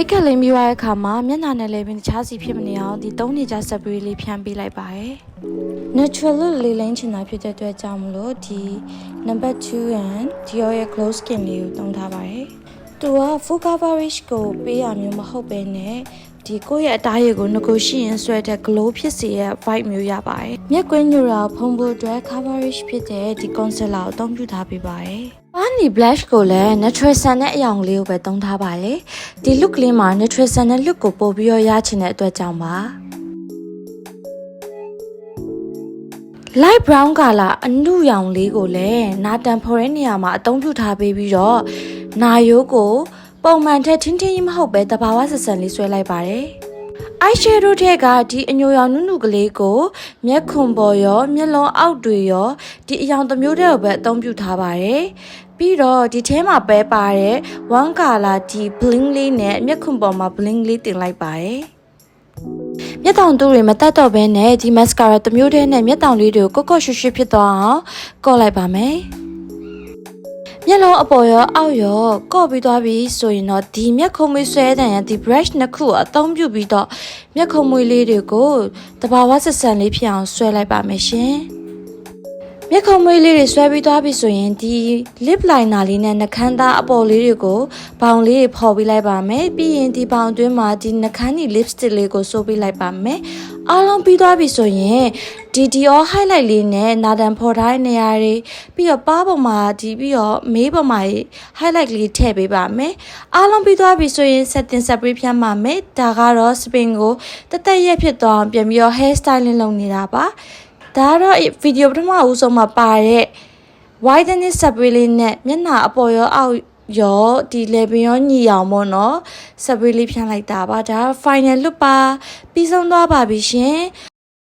မိတ်ကလေးမိသွားတဲ့အခါမှာမျက်နှာနဲ့လည်းပင်တခြားစီဖြစ်မနေအောင်ဒီ3နှစ်ကြာ spray လေးဖြန်းပေးလိုက်ပါတယ် natural လေးလိမ့်ချင်တာဖြစ်တဲ့အတွက်ကြောင့်မလို့ဒီ number 2 and Dior ရဲ့ glow skin လေးကိုသုံးထားပါတယ်သူက full coverage ကိုပေးရမျိုးမဟုတ်ပဲနဲ့ဒီကိုယ့်ရဲ့အသားရည်ကိုငကိုရှိရင်ဆွဲတဲ့ glow ဖြစ်စေရဲ့ vibe မျိုးရပါတယ်မျက်ကွင်းညူတာဖုံးဖို့အတွက် coverage ဖြစ်တဲ့ဒီ concealer ကိုအသုံးပြုထားပေးပါတယ်ပါနီ blush ကိုလည်း natural sun နဲ့အရောင်လေးကိုပဲသုံးထားပါတယ်ဒီ look လေးမှာ natural sun နဲ့ look ကိုပို့ပြီးတော့ရချင်တဲ့အတွက်ကြောင့်ပါ light brown color အနုရောင်လေးကိုလည်းနာတန်ဖော်တဲ့နေရာမှာအသုံးပြုထားပေးပြီးတော့နာရိုးကိုပုံမှန်ထက်ထင်းထင်းကြီးမဟုတ်ပဲတဘာဝဆက်ဆံလေးဆွဲလိုက်ပါတယ် eyeshadow ထက်ကဒီအညိုရောင်နုနုကလေးကိုမျက်ခွန်ပေါ်ရောမျက်လုံးအောက်တွေရောဒီအရောင်တစ်မျိုးတည်းကိုပဲအသုံးပြုထားပါတယ်ပြီးတော့ဒီထဲမှာပဲပါတဲ့ one color ဒီ bling လေးနဲ့မျက်ခွန်ပေါ်မှာ bling လေးတင်လိုက်ပါတယ်မျက်တောင်တူတွေမတက်တော့ဘဲနဲ့ဒီ mascara တစ်မျိုးတည်းနဲ့မျက်တောင်လေးတွေကိုကော့ကော့ရွှွှွှွဖြစ်သွားအောင်ကော့လိုက်ပါမယ်မျက်လုံးအပေါ်ရောအောက်ရောကော့ပြီးသွားပြီဆိုရင်တော့ဒီမျက်ခုံးမွေးဆွဲတဲ့ရန်ဒီ brush နှစ်ခုအသုံးပြုပြီးတော့မျက်ခုံးမွေးလေးတွေကိုတဘာဝဆက်ဆံလေးဖြစ်အောင်ဆွဲလိုက်ပါမယ်ရှင်မျက်ခုံးမွေးလေးတွေဆွဲပြီးသွားပြီဆိုရင်ဒီ lip liner လေးနဲ့နှာခမ်းသားအပေါ်လေးတွေကိုဘောင်လေးတွေဖော်ပေးလိုက်ပါမယ်ပြီးရင်ဒီဘောင်အတွင်းမှာဒီနှာခမ်းဒီ lipstick လေးကိုစိုးပေးလိုက်ပါမယ်အားလုံးပြီးသွားပြီဆိုရင်ဒီ Dior highlight လေးနဲ့နာဒန်ဖော်ထားတဲ့နေရာတွေပြီးတော့ပါးပေါ်မှာဒီပြီးတော့မေးပေါ်မှာ highlight လေးထည့်ပေးပါမယ်အားလုံးပြီးသွားပြီဆိုရင် setting spray ဖြန်းပါမယ်ဒါကတော့ spin ကိုတက်ရက်ဖြစ်သွားအောင်ပြန်ပြီးတော့ hair styling လုပ်နေတာပါဒါကတော့ဗီဒီယိုပထမဦးဆုံးမှာပါတဲ့ whitening spray လေးနဲ့မျက်နှာအပေါ်ရောအောက်ရောဒီလေပင်ရောညီအောင်ပေါ့နော် spray လေးဖြန်းလိုက်တာပါဒါ final look ပါပြီးဆုံးသွားပါပြီရှင်